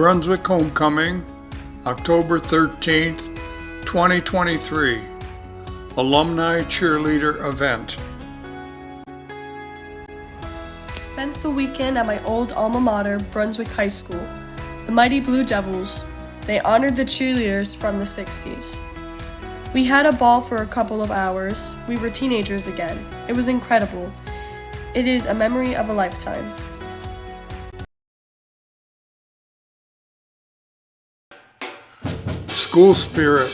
Brunswick Homecoming, October 13th, 2023. Alumni Cheerleader event. Spent the weekend at my old alma mater, Brunswick High School. The Mighty Blue Devils. They honored the cheerleaders from the 60s. We had a ball for a couple of hours. We were teenagers again. It was incredible. It is a memory of a lifetime. School spirit,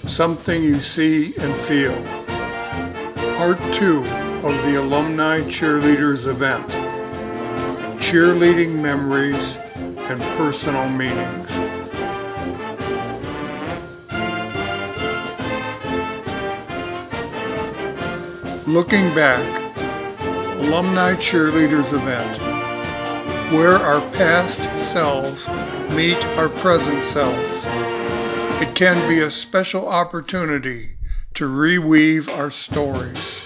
something you see and feel. Part 2 of the Alumni Cheerleaders event. Cheerleading memories and personal meanings. Looking back, Alumni Cheerleaders event, where our past selves meet our present selves. It can be a special opportunity to reweave our stories.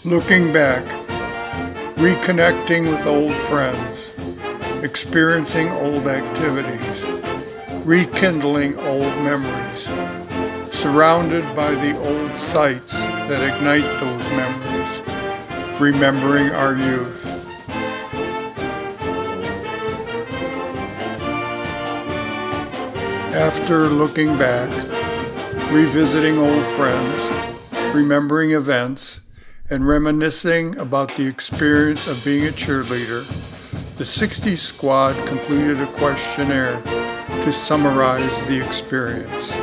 Looking back, reconnecting with old friends, experiencing old activities, rekindling old memories, surrounded by the old sights that ignite those memories, remembering our youth. After looking back, revisiting old friends, remembering events, and reminiscing about the experience of being a cheerleader, the 60s squad completed a questionnaire to summarize the experience.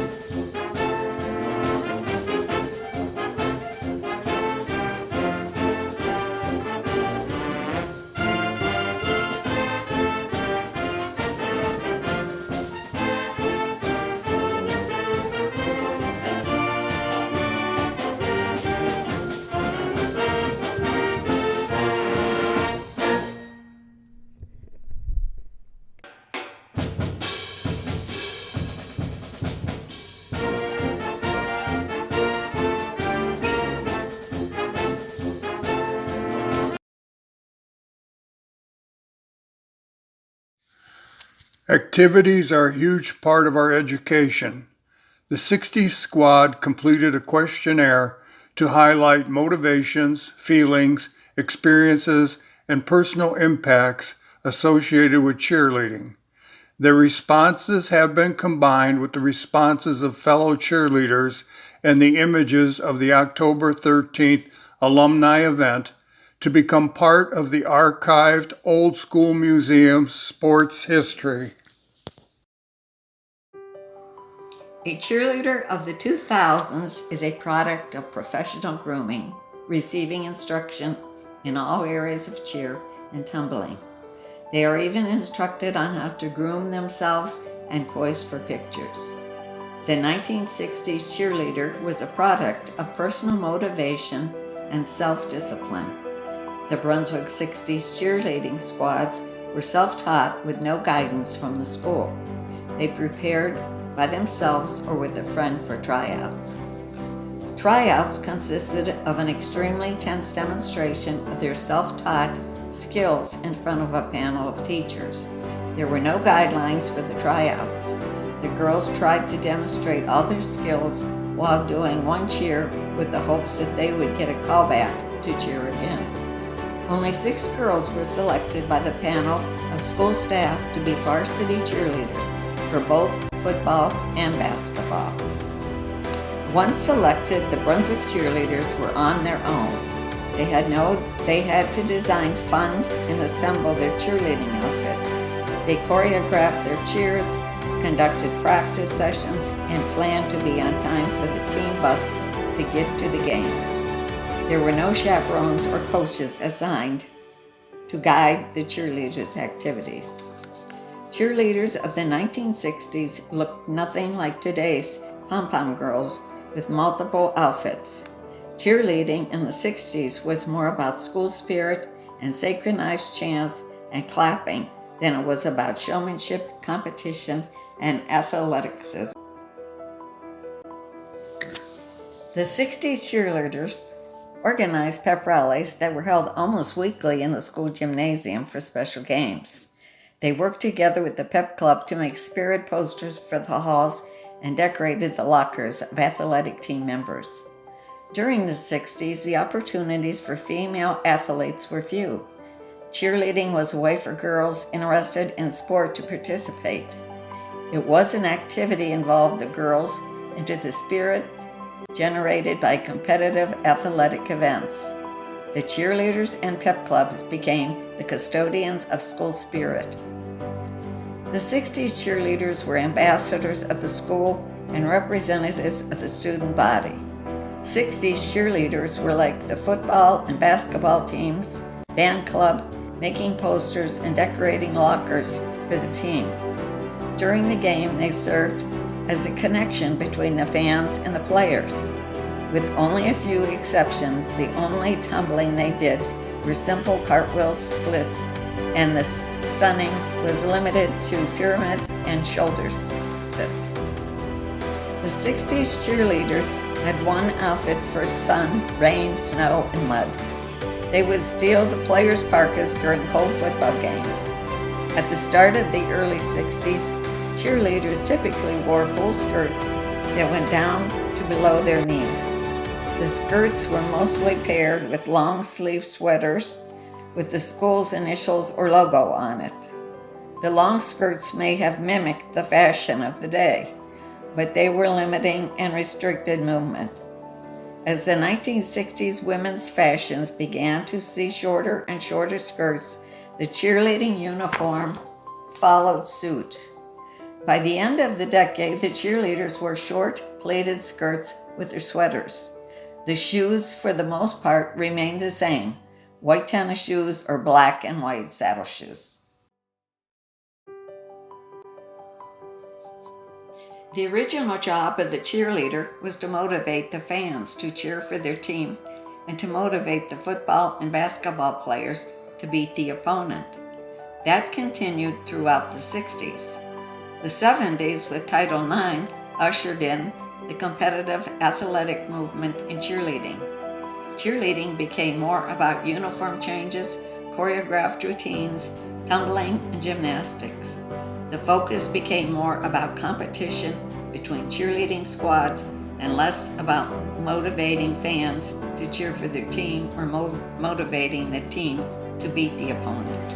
Activities are a huge part of our education. The 60s squad completed a questionnaire to highlight motivations, feelings, experiences, and personal impacts associated with cheerleading. Their responses have been combined with the responses of fellow cheerleaders and the images of the October 13th alumni event to become part of the archived Old School Museum's sports history. A cheerleader of the 2000s is a product of professional grooming, receiving instruction in all areas of cheer and tumbling. They are even instructed on how to groom themselves and pose for pictures. The 1960s cheerleader was a product of personal motivation and self-discipline. The Brunswick 60s cheerleading squads were self-taught with no guidance from the school. They prepared by themselves or with a friend for tryouts. Tryouts consisted of an extremely tense demonstration of their self-taught skills in front of a panel of teachers. There were no guidelines for the tryouts. The girls tried to demonstrate all their skills while doing one cheer with the hopes that they would get a callback to cheer again. Only 6 girls were selected by the panel of school staff to be varsity cheerleaders for both football and basketball. Once selected, the Brunswick cheerleaders were on their own. They had to design, fund, and assemble their cheerleading outfits. They choreographed their cheers, conducted practice sessions, and planned to be on time for the team bus to get to the games. There were no chaperones or coaches assigned to guide the cheerleaders' activities. Cheerleaders of the 1960s looked nothing like today's pom-pom girls with multiple outfits. Cheerleading in the 60s was more about school spirit and synchronized chants and clapping than it was about showmanship, competition, and athleticism. The 60s cheerleaders organized pep rallies that were held almost weekly in the school gymnasium for special games. They worked together with the pep club to make spirit posters for the halls and decorated the lockers of athletic team members. During the 60s, the opportunities for female athletes were few. Cheerleading was a way for girls interested in sport to participate. It was an activity involved the girls into the spirit generated by competitive athletic events. The cheerleaders and pep clubs became the custodians of school spirit. The 60s cheerleaders were ambassadors of the school and representatives of the student body. 60s cheerleaders were like the football and basketball teams, fan club, making posters and decorating lockers for the team. During the game, they served as a connection between the fans and the players. With only a few exceptions, the only tumbling they did were simple cartwheels, splits, and the stunning was limited to pyramids and shoulder sits. The 60s cheerleaders had one outfit for sun, rain, snow, and mud. They would steal the players' parkas during cold football games. At the start of the early 60s, cheerleaders typically wore full skirts that went down to below their knees. The skirts were mostly paired with long-sleeve sweaters with the school's initials or logo on it. The long skirts may have mimicked the fashion of the day, but they were limiting and restricted movement. As the 1960s women's fashions began to see shorter and shorter skirts, the cheerleading uniform followed suit. By the end of the decade, the cheerleaders wore short, pleated skirts with their sweaters. The shoes, for the most part, remained the same: white tennis shoes or black and white saddle shoes. The original job of the cheerleader was to motivate the fans to cheer for their team and to motivate the football and basketball players to beat the opponent. That continued throughout the 60s. The 70s, with Title IX, ushered in the competitive athletic movement in cheerleading. Cheerleading became more about uniform changes, choreographed routines, tumbling, and gymnastics. The focus became more about competition between cheerleading squads and less about motivating fans to cheer for their team or motivating the team to beat the opponent.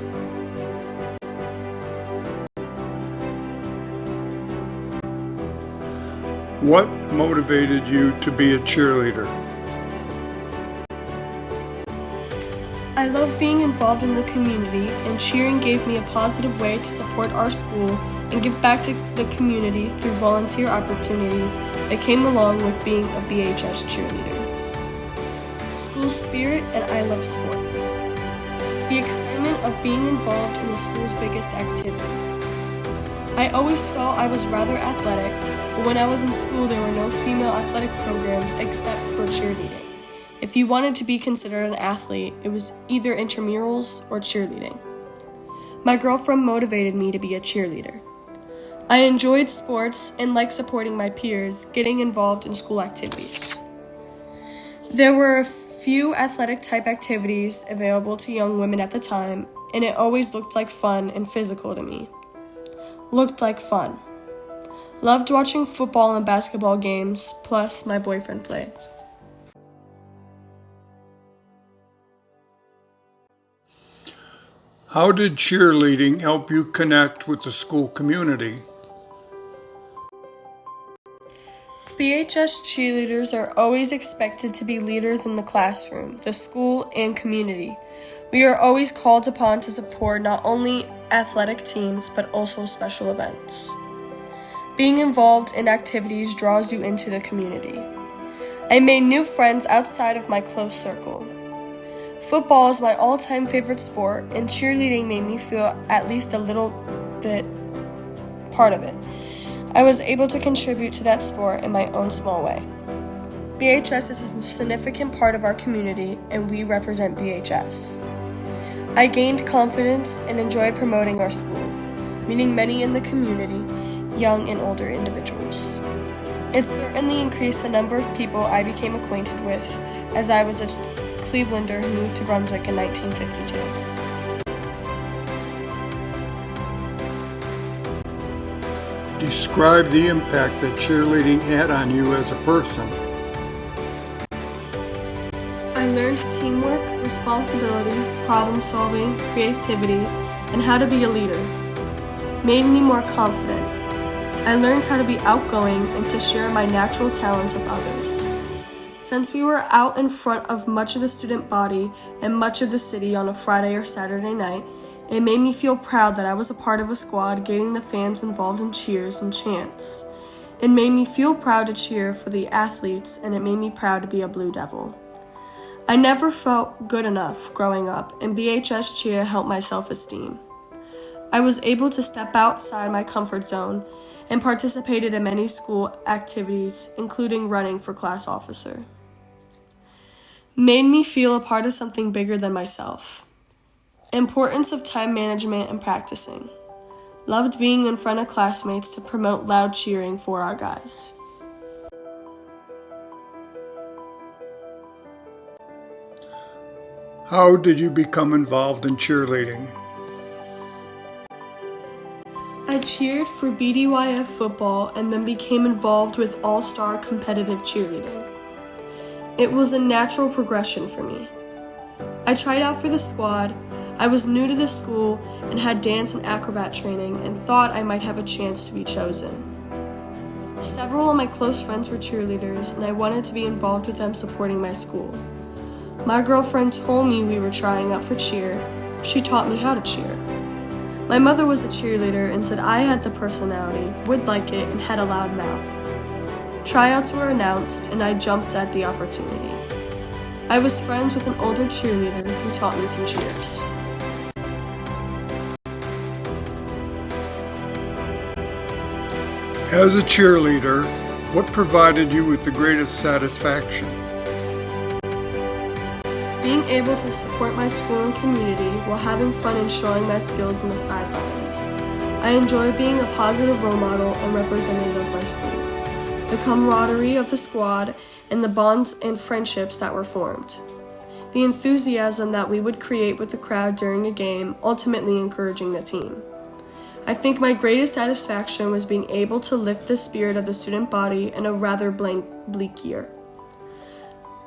What motivated you to be a cheerleader? I love being involved in the community, and cheering gave me a positive way to support our school and give back to the community through volunteer opportunities that came along with being a BHS cheerleader. School spirit, and I love sports. The excitement of being involved in the school's biggest activity. I always felt I was rather athletic, but when I was in school there were no female athletic programs except for cheerleading. If you wanted to be considered an athlete, it was either intramurals or cheerleading. My girlfriend motivated me to be a cheerleader. I enjoyed sports and liked supporting my peers, getting involved in school activities. There were a few athletic type activities available to young women at the time, and it always looked like fun and physical to me. Looked like fun. Loved watching football and basketball games, plus my boyfriend played. How did cheerleading help you connect with the school community? BHS cheerleaders are always expected to be leaders in the classroom, the school, and community. We are always called upon to support not only athletic teams, but also special events. Being involved in activities draws you into the community. I made new friends outside of my close circle. Football is my all-time favorite sport, and cheerleading made me feel at least a little bit part of it. I was able to contribute to that sport in my own small way. BHS is a significant part of our community, and we represent BHS. I gained confidence and enjoyed promoting our school, meeting many in the community, young and older individuals. It certainly increased the number of people I became acquainted with, as I was a Clevelander who moved to Brunswick in 1952. Describe the impact that cheerleading had on you as a person. I learned teamwork, responsibility, problem solving, creativity, and how to be a leader. Made me more confident. I learned how to be outgoing and to share my natural talents with others. Since we were out in front of much of the student body and much of the city on a Friday or Saturday night, it made me feel proud that I was a part of a squad getting the fans involved in cheers and chants. It made me feel proud to cheer for the athletes, and it made me proud to be a Blue Devil. I never felt good enough growing up, and BHS cheer helped my self-esteem. I was able to step outside my comfort zone and participated in many school activities, including running for class officer. Made me feel a part of something bigger than myself. Importance of time management and practicing. Loved being in front of classmates to promote loud cheering for our guys. How did you become involved in cheerleading? I cheered for BDYF football and then became involved with all-star competitive cheerleading. It was a natural progression for me. I tried out for the squad. I was new to the school and had dance and acrobat training and thought I might have a chance to be chosen. Several of my close friends were cheerleaders and I wanted to be involved with them supporting my school. My girlfriend told me we were trying out for cheer. She taught me how to cheer. My mother was a cheerleader and said I had the personality, would like it, and had a loud mouth. Tryouts were announced and I jumped at the opportunity. I was friends with an older cheerleader who taught me some cheers. As a cheerleader, what provided you with the greatest satisfaction? Being able to support my school and community while having fun and showing my skills on the sidelines. I enjoy being a positive role model and representative of my school. The camaraderie of the squad and the bonds and friendships that were formed. The enthusiasm that we would create with the crowd during a game, ultimately encouraging the team. I think my greatest satisfaction was being able to lift the spirit of the student body in a rather bleak year.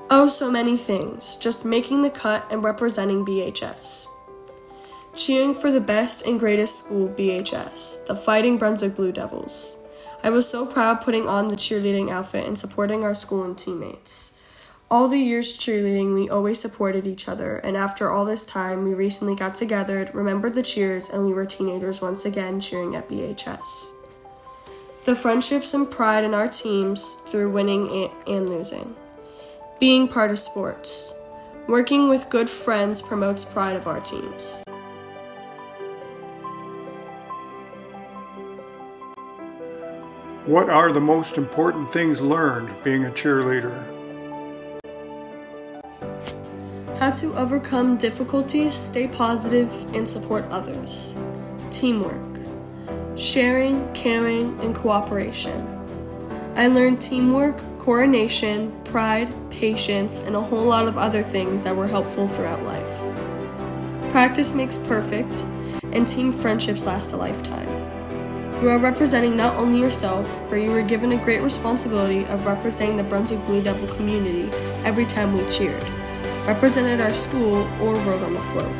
Oh, so many things, just making the cut and representing BHS. Cheering for the best and greatest school, BHS, the Fighting Brunswick Blue Devils. I was so proud putting on the cheerleading outfit and supporting our school and teammates. All the years cheerleading, we always supported each other, and after all this time, we recently got together, remembered the cheers, and we were teenagers once again cheering at BHS. The friendships and pride in our teams through winning and losing. Being part of sports. Working with good friends promotes pride of our teams. What are the most important things learned being a cheerleader? How to overcome difficulties, stay positive, and support others. Teamwork. Sharing, caring, and cooperation. I learned teamwork, coordination, pride, patience, and a whole lot of other things that were helpful throughout life. Practice makes perfect, and team friendships last a lifetime. You are representing not only yourself, but you were given a great responsibility of representing the Brunswick Blue Devil community every time we cheered, represented our school, or rode on the float.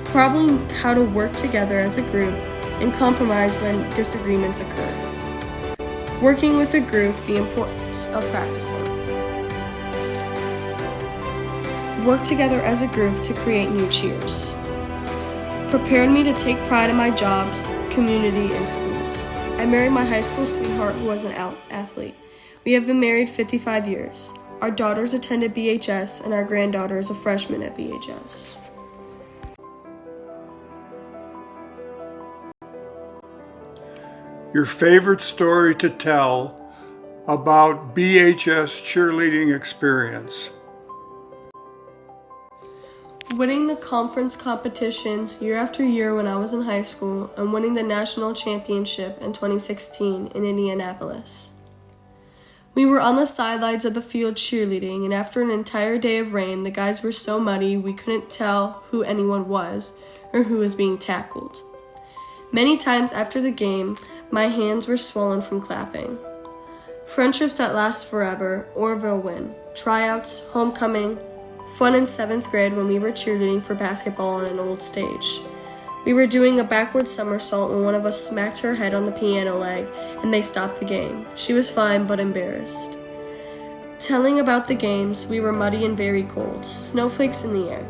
Probably how to work together as a group and compromise when disagreements occur. Working with a group, the importance of practicing. Work together as a group to create new cheers. Prepared me to take pride in my jobs, community, and schools. I married my high school sweetheart who was an athlete. We have been married 55 years. Our daughters attended BHS, and our granddaughter is a freshman at BHS. Your favorite story to tell about BHS cheerleading experience? Winning the conference competitions year after year when I was in high school, and winning the national championship in 2016 in Indianapolis. We were on the sidelines of the field cheerleading, and after an entire day of rain, the guys were so muddy we couldn't tell who anyone was or who was being tackled. Many times after the game, my hands were swollen from clapping. Friendships that last forever, Orville win, tryouts, homecoming, fun in 7th grade when we were cheerleading for basketball on an old stage. We were doing a backward somersault when one of us smacked her head on the piano leg, and they stopped the game. She was fine but embarrassed. Telling about the games, we were muddy and very cold, snowflakes in the air.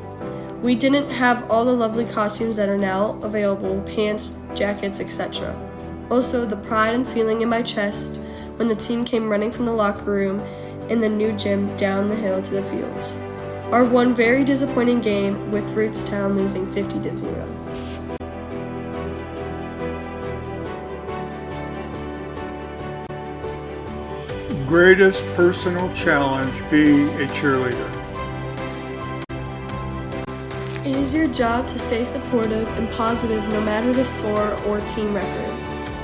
We didn't have all the lovely costumes that are now available, pants, jackets, etc. Also, the pride and feeling in my chest when the team came running from the locker room in the new gym down the hill to the fields. Our one very disappointing game with Rootstown losing 50-0. Greatest personal challenge being a cheerleader? It is your job to stay supportive and positive no matter the score or team record.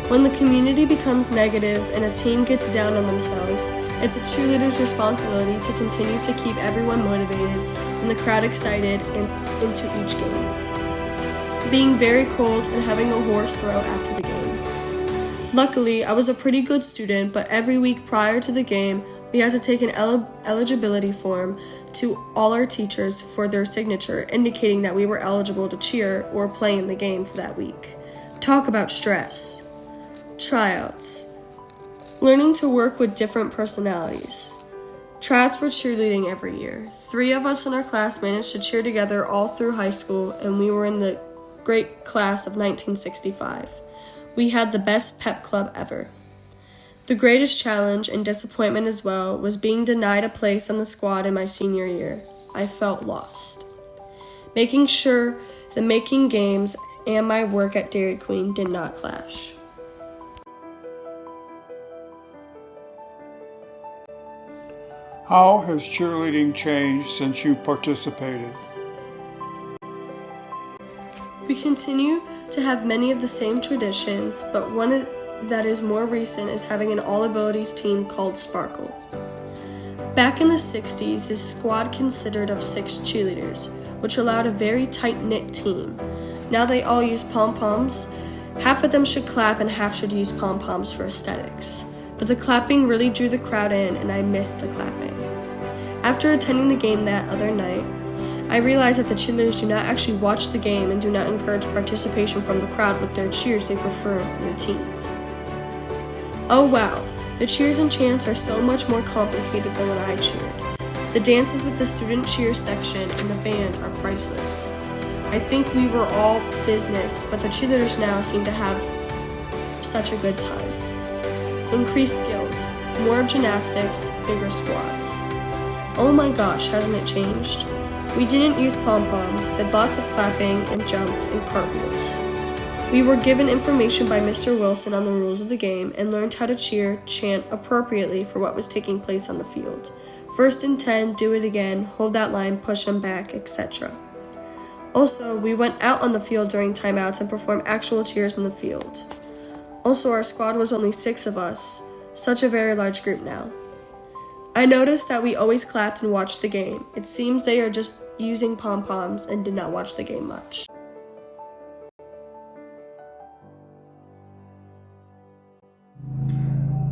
When the community becomes negative and a team gets down on themselves, it's a cheerleader's responsibility to continue to keep everyone motivated and the crowd excited into each game. Being very cold and having a hoarse throat after the game. Luckily, I was a pretty good student, but every week prior to the game, we had to take an eligibility form to all our teachers for their signature, indicating that we were eligible to cheer or play in the game for that week. Talk about stress. Tryouts. Learning to work with different personalities. Tryouts for cheerleading every year. 3 of us in our class managed to cheer together all through high school, and we were in the great class of 1965. We had the best pep club ever. The greatest challenge and disappointment as well was being denied a place on the squad in my senior year. I felt lost. Making sure the making games and my work at Dairy Queen did not clash. How has cheerleading changed since you participated? We continue to have many of the same traditions, but one that is more recent is having an all-abilities team called Sparkle. Back in the 60s, this squad consisted of 6 cheerleaders, which allowed a very tight-knit team. Now they all use pom-poms Half of them should clap and half should use pom-poms for aesthetics. But the clapping really drew the crowd in and I missed the clapping. After attending the game that other night, I realized that the cheerleaders do not actually watch the game and do not encourage participation from the crowd with their cheers. They prefer routines. Oh wow, the cheers and chants are so much more complicated than when I cheered. The dances with the student cheer section and the band are priceless. I think we were all business, but the cheerleaders now seem to have such a good time. Increased skills, more gymnastics, bigger squats. Oh my gosh, hasn't it changed? We didn't use pom-poms, did lots of clapping and jumps and cartwheels. We were given information by Mr. Wilson on the rules of the game and learned how to cheer, chant appropriately for what was taking place on the field. 1st and 10, do it again, hold that line, push them back, etc. Also, we went out on the field during timeouts and performed actual cheers in the field. Also, our squad was only 6 of us, such a very large group now. I noticed that we always clapped and watched the game. It seems they are just using pom-poms and did not watch the game much.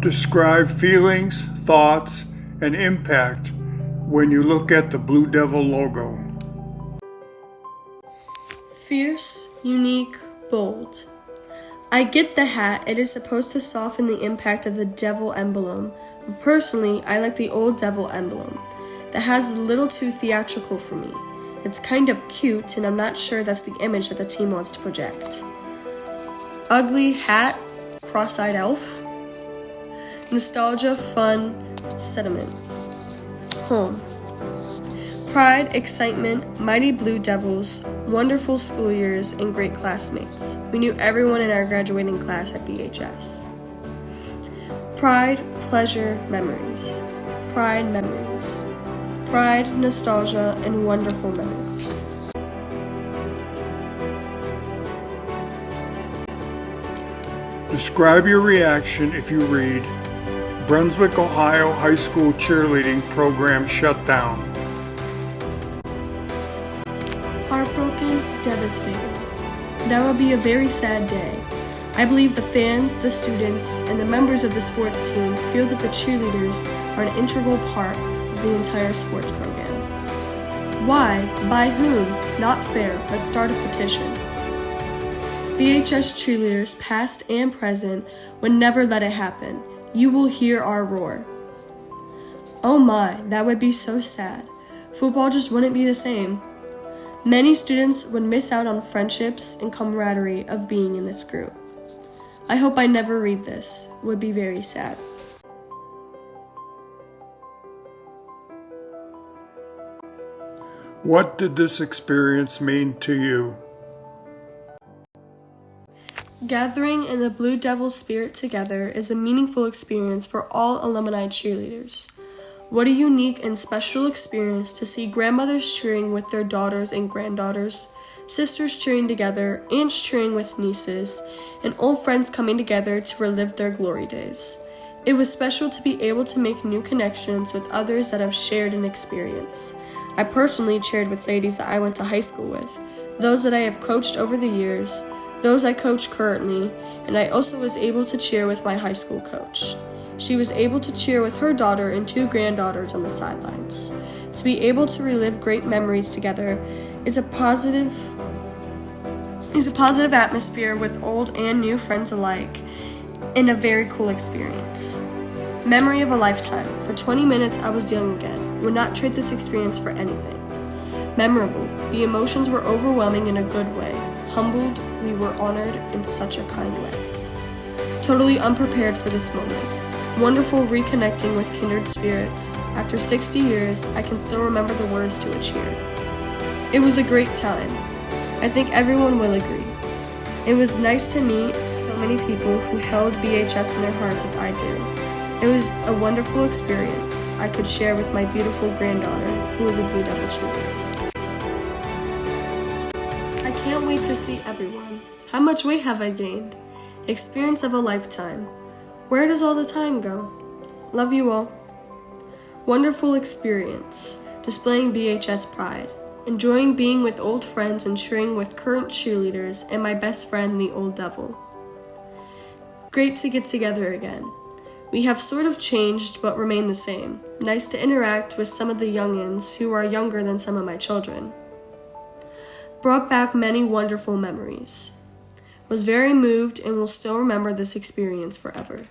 Describe feelings, thoughts, and impact when you look at the Blue Devil logo. Fierce, unique, bold. I get the hat, it is supposed to soften the impact of the devil emblem, but personally, I like the old devil emblem. That has a little too theatrical for me. It's kind of cute, and I'm not sure that's the image that the team wants to project. Ugly hat, cross-eyed elf. Nostalgia, fun, sentiment. Home. Pride, excitement, mighty Blue Devils, wonderful school years, and great classmates. We knew everyone in our graduating class at BHS. Pride, pleasure, memories. Pride, memories. Pride, nostalgia, and wonderful memories. Describe your reaction if you read, Brunswick, Ohio High School cheerleading program shut down. Heartbroken, devastated. That would be a very sad day. I believe the fans, the students, and the members of the sports team feel that the cheerleaders are an integral part of the entire sports program. Why? By whom? Not fair. Let's start a petition. BHS cheerleaders, past and present, would never let it happen. You will hear our roar. Oh my, that would be so sad. Football just wouldn't be the same. Many students would miss out on friendships and camaraderie of being in this group. I hope I never read this. Would be very sad. What did this experience mean to you? Gathering in the Blue Devil spirit together is a meaningful experience for all alumni cheerleaders. What a unique and special experience to see grandmothers cheering with their daughters and granddaughters, sisters cheering together, aunts cheering with nieces, and old friends coming together to relive their glory days. It was special to be able to make new connections with others that have shared an experience. I personally cheered with ladies that I went to high school with, those that I have coached over the years, those I coach currently, and I also was able to cheer with my high school coach. She was able to cheer with her daughter and 2 granddaughters on the sidelines. To be able to relive great memories together is a positive atmosphere with old and new friends alike, and a very cool experience. Memory of a lifetime. For 20 minutes I was young again. Would not trade this experience for anything. Memorable. The emotions were overwhelming in a good way. Humbled, we were honored in such a kind way. Totally unprepared for this moment. Wonderful reconnecting with kindred spirits. After 60 years, I can still remember the words to a cheer. It was a great time. I think everyone will agree. It was nice to meet so many people who held BHS in their hearts as I do. It was a wonderful experience I could share with my beautiful granddaughter, who is a Blue Devil cheerleader. I can't wait to see everyone. How much weight have I gained? Experience of a lifetime. Where does all the time go? Love you all. Wonderful experience. Displaying BHS pride. Enjoying being with old friends and cheering with current cheerleaders and my best friend, the Old Devil. Great to get together again. We have sort of changed but remain the same. Nice to interact with some of the youngins who are younger than some of my children. Brought back many wonderful memories. Was very moved and will still remember this experience forever.